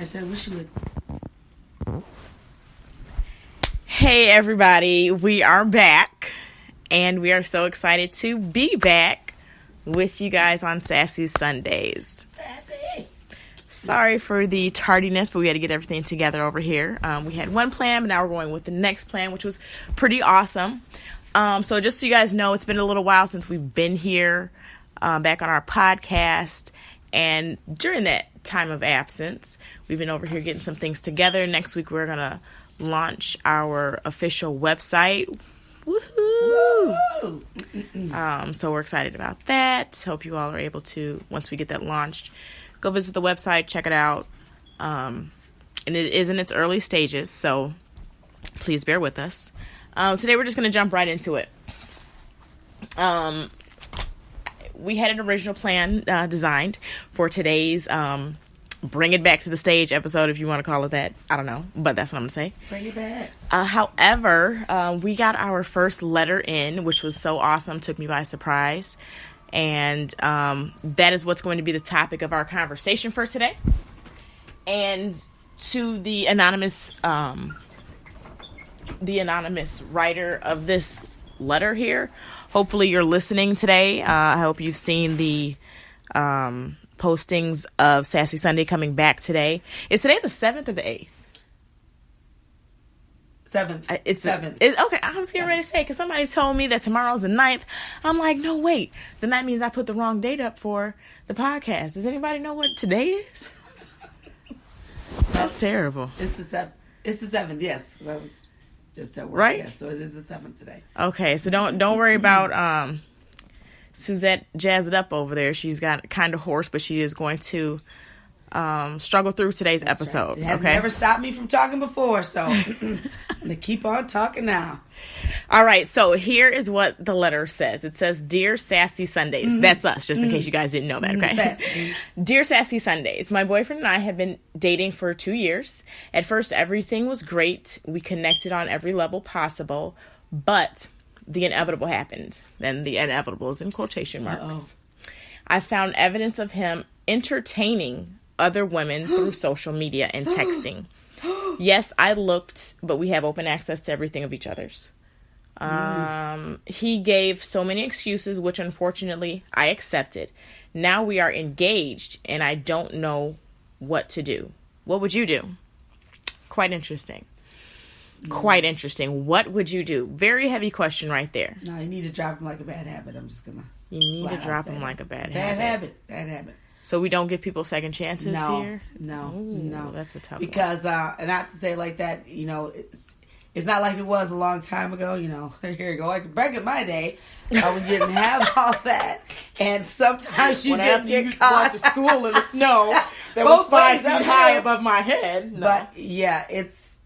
I said, I wish you would. Hey everybody, we are back, and we are so excited to be back with you guys on Sassy Sundays. Sassy! Sorry for the tardiness, but we had to get everything together over here. We had one plan, but now we're going with the next plan, which was pretty awesome. So just so you guys know, it's been a little while since we've been here back on our podcast, and during that time of absence, we've been over here getting some things together. Next week, we're going to launch our official website. Woohoo! So we're excited about that. Hope you all are able to, once we get that launched, go visit the website, check it out. And it is in its early stages, so please bear with us. Today we're just going to jump right into it. We had an original plan designed for today's Bring It Back to the Stage episode, if you want to call it that. I don't know, but that's what I'm going to say. Bring it back. However, we got our first letter in, which was so awesome, took me by surprise. And that is what's going to be the topic of our conversation for today. And to the anonymous writer of this letter here, hopefully you're listening today. I hope you've seen the postings of Sassy Sunday coming back today. Is today the 7th or the 8th? 7th. It's 7th. Okay, I was getting ready to say, because somebody told me that tomorrow's the 9th. I'm like, no, wait. Then that means I put the wrong date up for the podcast. Does anybody know what today is? That's terrible. It's the 7th. It's the 7th, yes. I was just at work. Right? Yes, so it is the 7th today. Okay, so don't worry about Suzette jazz it up over there. She's got kind of hoarse, but she is going to struggle through today's episode. Right. It has never stopped me from talking before, so I'm going to keep on talking now. All right, so here is what the letter says. It says, Dear Sassy Sundays. Mm-hmm. That's us, just in case you guys didn't know that, okay? Mm-hmm. Dear Sassy Sundays, my boyfriend and I have been dating for 2 years. At first, everything was great. We connected on every level possible, but the inevitable happened. Then the inevitable is in quotation marks. Uh-oh. I found evidence of him entertaining other women through social media and texting. Yes, I looked, but we have open access to everything of each other's. He gave so many excuses, which unfortunately I accepted. Now we are engaged, and I don't know what to do. What would you do? Quite interesting. Quite interesting. What would you do? Very heavy question right there. No, you need to drop him like a bad habit. I'm just gonna. You need to drop him like a bad habit. Bad habit. So we don't give people second chances here? No. That's a tough because, one. and not to say like that, it's not like it was a long time ago, here you go. Like back in my day, we didn't have all that. And sometimes you did get caught. To school in the snow that was 5 feet high above my head. No. But yeah, it's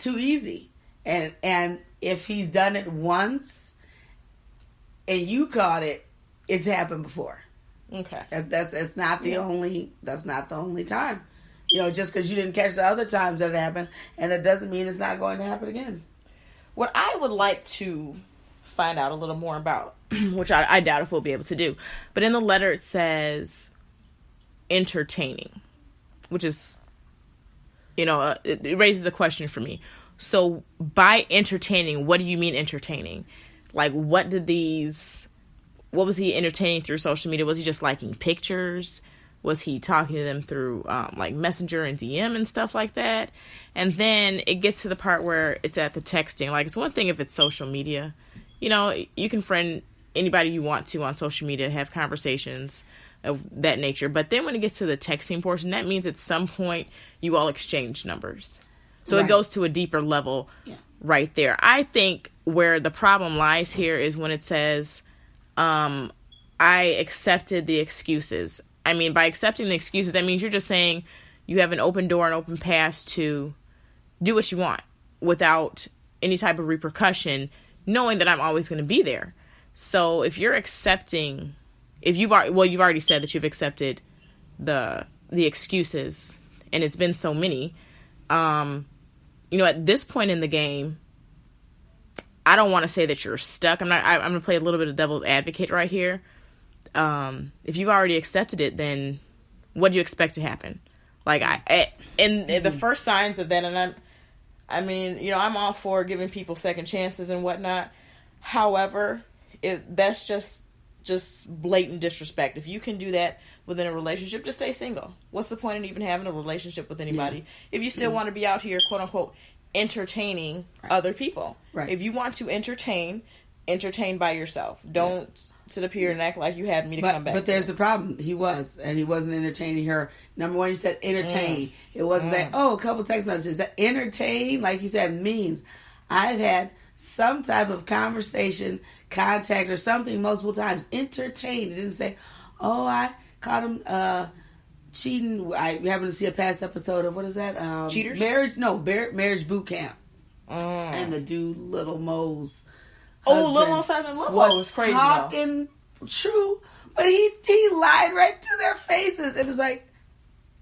too easy. And if he's done it once and you caught it, it's happened before. Okay. That's not the only time. Just because you didn't catch the other times that it happened, and it doesn't mean it's not going to happen again. What I would like to find out a little more about, which I doubt if we'll be able to do, but in the letter it says entertaining, which is, it raises a question for me. So by entertaining, what do you mean entertaining? Like, what was he entertaining through social media? Was he just liking pictures? Was he talking to them through like Messenger and DM and stuff like that? And then it gets to the part where it's at the texting. Like, it's one thing if it's social media. You can friend anybody you want to on social media, have conversations of that nature. But then when it gets to the texting portion, that means at some point you all exchange numbers. So It goes to a deeper level right there. I think where the problem lies here is when it says, I accepted the excuses. I mean, by accepting the excuses, that means you're just saying you have an open door and open pass to do what you want without any type of repercussion, knowing that I'm always going to be there. So if you're accepting, you've already said that you've accepted the excuses, and it's been so many, at this point in the game, I don't want to say that you're stuck. I'm going to play a little bit of devil's advocate right here. If you've already accepted it, then what do you expect to happen? Like the first signs of that, and I mean, you know, I'm all for giving people second chances and whatnot. However, that's just blatant disrespect. If you can do that within a relationship, just stay single. What's the point in even having a relationship with anybody if you still want to be out here, quote unquote, entertaining other people? Right. If you want to entertain by yourself. Don't sit up here and act like you have me to come back. But there's the problem. He wasn't entertaining her. Number one, you said entertain. It wasn't that, a couple text messages. That entertain, like you said, means I've had some type of conversation, contact, or something multiple times. Entertain. It didn't say, I caught him cheating. I happened to see a past episode of, what is that? Cheaters? Marriage Boot Camp. And the dude, Little Mo's Little Mo's husband was crazy, talking true, but he lied right to their faces. And it's like,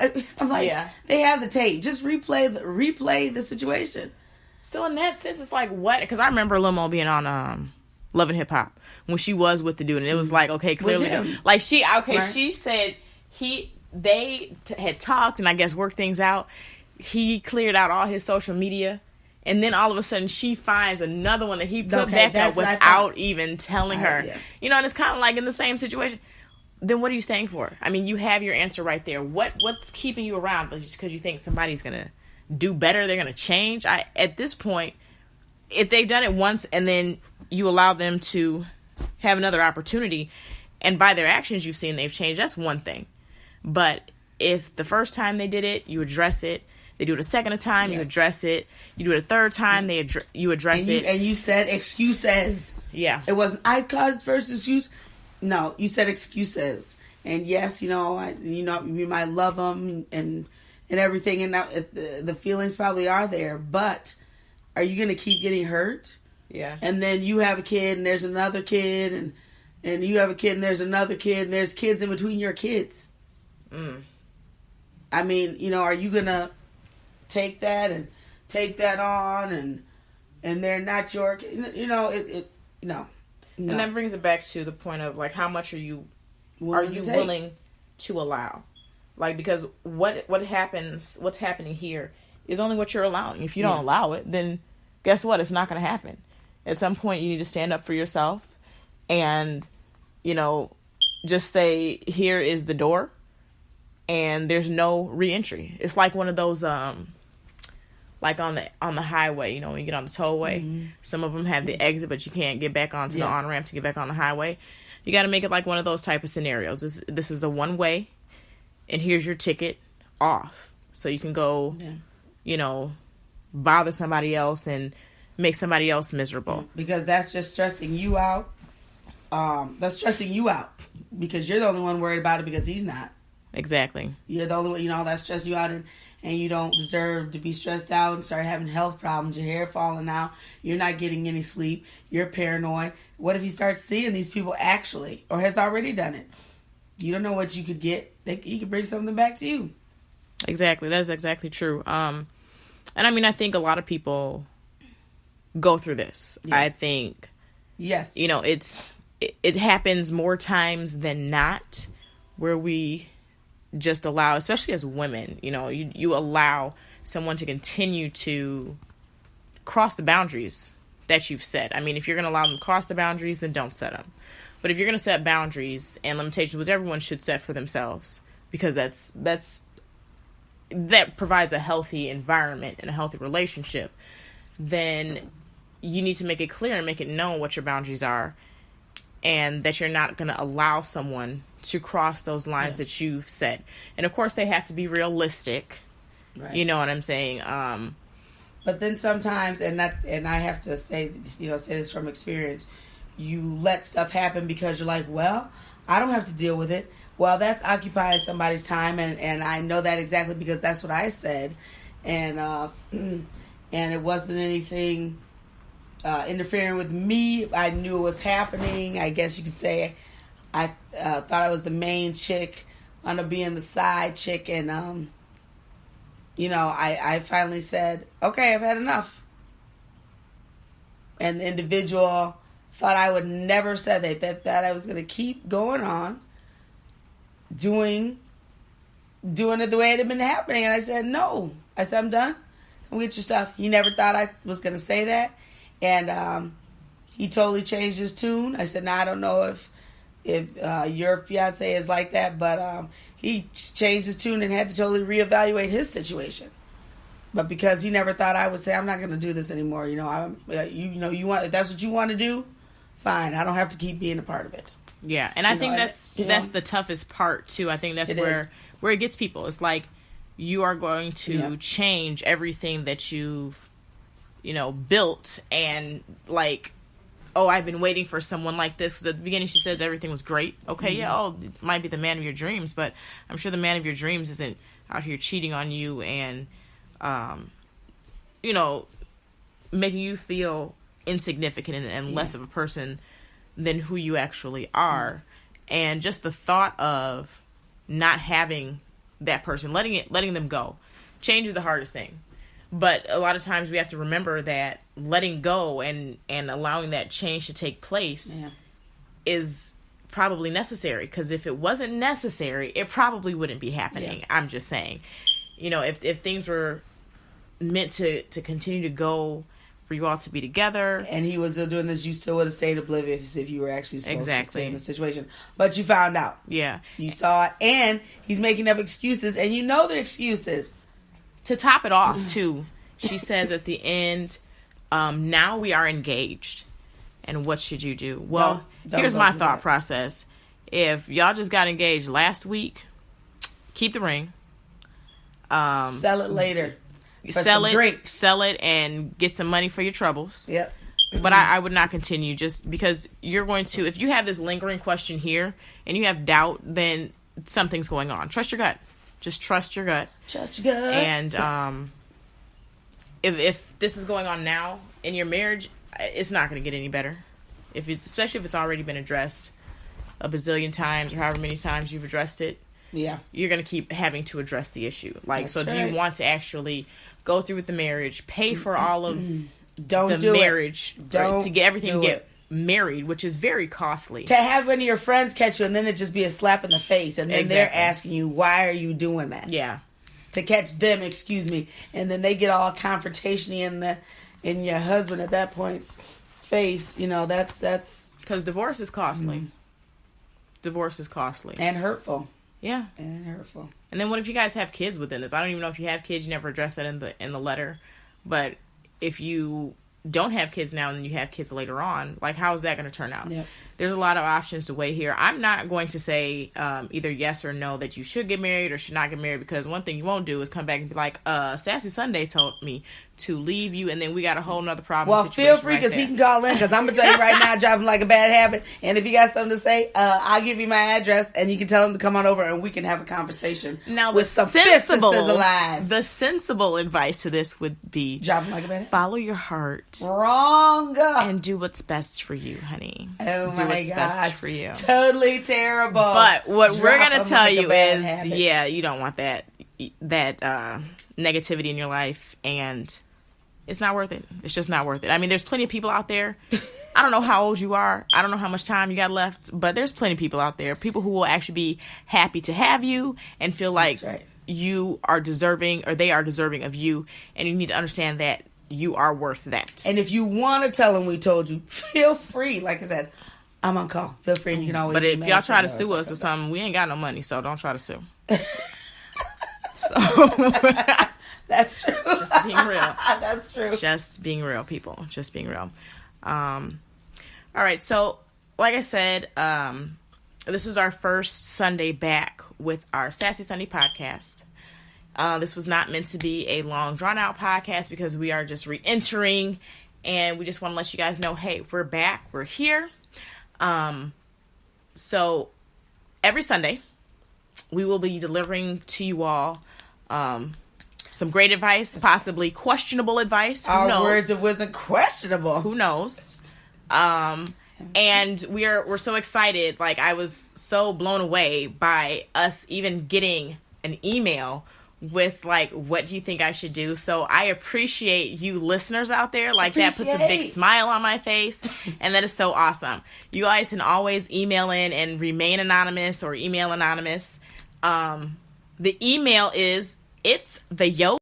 I'm like, they have the tape. Just replay the situation. So in that sense, it's like, what? Because I remember Lil Mo being on Love and Hip Hop when she was with the dude, and it was like, okay, clearly, like she said they had talked and I guess worked things out. He cleared out all his social media. And then all of a sudden, she finds another one that he put back up without even telling her. Yeah. You know, and it's kind of like in the same situation. Then what are you staying for? I mean, you have your answer right there. What's keeping you around? Just because you think somebody's going to do better, they're going to change? At this point, if they've done it once and then you allow them to have another opportunity, and by their actions you've seen they've changed, that's one thing. But if the first time they did it, you address it. They do it a second time, you address it. You do it a third time, you address it. And you said excuses. Yeah. It wasn't, I caught his first excuse. No, you said excuses. And yes, you might love him and everything. And now the feelings probably are there. But are you going to keep getting hurt? Yeah. And then you have a kid and there's another kid. And you have a kid and there's another kid. And there's kids in between your kids. I mean, are you going to take that on and they're not your, no. And that brings it back to the point of like, how much are you willing to allow? Like, because what's happening here is only what you're allowing. If you don't allow it, then guess what? It's not going to happen. At some point you need to stand up for yourself and, just say, here is the door and there's no re-entry. It's like one of those, like on the highway, when you get on the tollway, some of them have the exit, but you can't get back onto the on-ramp to get back on the highway. You got to make it like one of those type of scenarios. This is a one-way, and here's your ticket off. So you can go, bother somebody else and make somebody else miserable. Because that's just stressing you out. That's stressing you out because you're the only one worried about it because he's not. Exactly. You're the only one, that stressed you out and you don't deserve to be stressed out and start having health problems, your hair falling out, you're not getting any sleep, you're paranoid. What if he starts seeing these people actually, or has already done it? You don't know what you could get. He could bring something back to you. Exactly. That is exactly true. And I mean, I think a lot of people go through this. Yeah. I think, yes, it happens more times than not where we just allow, especially as women, you allow someone to continue to cross the boundaries that you've set. I mean, if you're going to allow them to cross the boundaries, then don't set them. But if you're going to set boundaries and limitations, which everyone should set for themselves, because that provides a healthy environment and a healthy relationship, then you need to make it clear and make it known what your boundaries are, and that you're not going to allow someone to cross those lines that you've set. And of course they have to be realistic. Right. You know what I'm saying? But then sometimes, and I have to say this from experience, you let stuff happen because you're like, well, I don't have to deal with it. Well, that's occupying somebody's time, and I know that exactly because that's what I said. And it wasn't anything interfering with me. I knew it was happening. I guess you could say I thought I was the main chick, wound up being the side chick, and I finally said, okay, I've had enough. And the individual thought I would never say that I was going to keep going on doing doing it the way it had been happening. And I said, no. I said, I'm done. Come get your stuff. He never thought I was going to say that. And he totally changed his tune. I said, now I don't know if your fiance is like that, but he changed his tune and had to totally reevaluate his situation. But because he never thought I would say, I'm not going to do this anymore. You want, if that's what you want to do, fine. I don't have to keep being a part of it. Yeah, and I think that's the toughest part too. I think that's where it gets people. It's like you are going to change everything that you've built, and like, oh, I've been waiting for someone like this. Because at the beginning she says everything was great. Okay, it might be the man of your dreams, but I'm sure the man of your dreams isn't out here cheating on you and making you feel insignificant and less of a person than who you actually are. And just the thought of not having that person, letting them go. Change is the hardest thing. But a lot of times we have to remember that letting go and allowing that change to take place is probably necessary. Because if it wasn't necessary, it probably wouldn't be happening. Yeah. I'm just saying. If things were meant to continue to go for you all to be together. And he was still doing this, you still would have stayed oblivious if you were actually supposed to stay in the situation. But you found out. Yeah. You saw it. And he's making up excuses. And they're excuses. To top it off, too, she says at the end, now we are engaged. And what should you do? Well, here's my thought process. If y'all just got engaged last week, keep the ring. Sell it later. Sell it and get some money for your troubles. Yep. But I would not continue, just because you're going to, if you have this lingering question here and you have doubt, then something's going on. Trust your gut. Just trust your gut. Trust your gut. And if this is going on now in your marriage, it's not going to get any better. Especially if it's already been addressed a bazillion times or however many times you've addressed it. Yeah. You're going to keep having to address the issue. Do you want to actually go through with the marriage, pay for all of the marriage to get everything get married, which is very costly. To have one of your friends catch you and then it just be a slap in the face and then they're asking you, why are you doing that? Yeah. To catch them, and then they get all confrontation-y in your husband at that point's face. That's because divorce is costly. Mm-hmm. Divorce is costly and hurtful. Yeah. And hurtful. And then what if you guys have kids within this? I don't even know if you have kids. You never addressed that in the letter. But if you don't have kids now and then you have kids later on, like, how is that going to turn out? Yep. There's a lot of options to weigh here. I'm not going to say either yes or no that you should get married or should not get married, because one thing you won't do is come back and be like, Sassy Sunday told me to leave you, and then we got a whole nother problem. Well, feel free, because he can call in, because I'm going to tell you right now, drop him like a bad habit. And if you got something to say, I'll give you my address, and you can tell him to come on over, and we can have a conversation now, with some sensible lies. The sensible advice to this would be, drop him like a bad habit. Follow your heart. Wrong. And do what's best for you, honey. Oh, do my what's gosh. Best for you. Totally terrible. But what we're going to tell you is, you don't want that negativity in your life, and it's not worth it. It's just not worth it. I mean, there's plenty of people out there. I don't know how old you are. I don't know how much time you got left, but there's plenty of people out there. People who will actually be happy to have you and feel like you are deserving, or they are deserving of you, and you need to understand that you are worth that. And if you want to tell them we told you, feel free. Like I said, I'm on call. Feel free, and you can always. But if y'all try to sue us or something, we ain't got no money, so don't try to sue. That's true. Just being real. That's true. Just being real, people. Just being real. All right. So, like I said, this is our first Sunday back with our Sassy Sunday podcast. This was not meant to be a long, drawn-out podcast, because we are just re-entering, and we just want to let you guys know, hey, we're back. We're here. So, every Sunday, we will be delivering to you all some great advice, possibly questionable advice. Who knows? Our words of wisdom questionable. Who knows? And we're so excited. Like, I was so blown away by us even getting an email with, like, what do you think I should do? So I appreciate you listeners out there. Like, that puts a big smile on my face, and that is so awesome. You guys can always email in and remain anonymous or email anonymous. The email is it's the yo